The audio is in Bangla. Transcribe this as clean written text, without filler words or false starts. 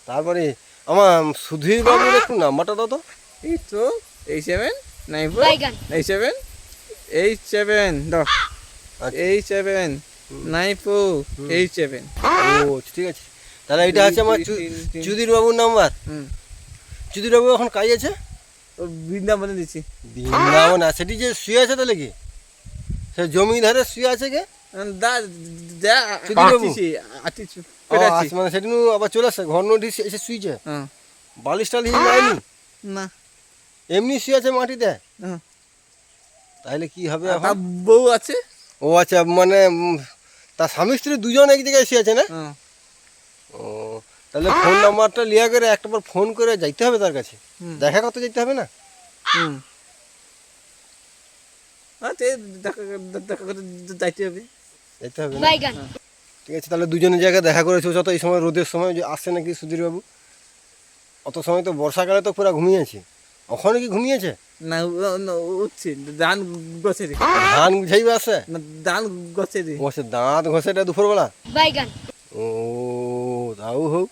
তারপরে আমার সুধীর বাবুর একটু নাম্বারটা দাও তো। এই তো 8794 বাইগান 87 দাও আচ্ছা। 8794 ও ঠিক আছে, তাহলে এটা হচ্ছে আমার চুদির বাবুর নাম্বার। চুদির বাবু এখন কাজ আছে ও বৃন্দাবনে দিচ্ছি। বৃন্দাবন আছে, সেটি যে শুয়ে আছে তাহলে কি সে জমি ধারে শুয়ে আছে কে? দা দা চুদিরবাবু? আটিছি ও, আচ্ছা, মানে সেটি আবার চলে আসছে ঘর নটি এসে শুয়েছে, হ্যাঁ বালিশ টালিশ যায়নি, না এমনি শুয়ে আছে মাটিতে। হ্যাঁ। তাহলে কি হবে তার এখন? বউ আছে। ও আচ্ছা, মানে তার স্বামী স্ত্রী দুজন এক জায়গায় শুয়ে আছে না? হ্যাঁ ও, তাহলে ফোন নাম্বারটা লিয়া করে একটাবার ফোন করে যাইতে হবে তার কাছে, হুম। দেখা করতে যেতে হবে না? হুম আচ্ছা দেখা দেখা করে যাইতে হবে। যেতে হবে না? বাইগান ঠিক আছে, তাহলে দুজনের জায়গায় দেখা করেছো যত এই সময় রোদের সময় যে আসছে নাকি সুধীরবাবু? অত সময় তো বর্ষাকালে তো পুরো ঘুমিয়েছে, ওখানে কি ঘুমিয়েছে? না উঠছে ধান গছে রে ধান বুঝাইবে আসে? না ধান গছে রে ও সে দাঁত ঘষেটা দুপুরবেলা? বাইগান ও, তাও হোক।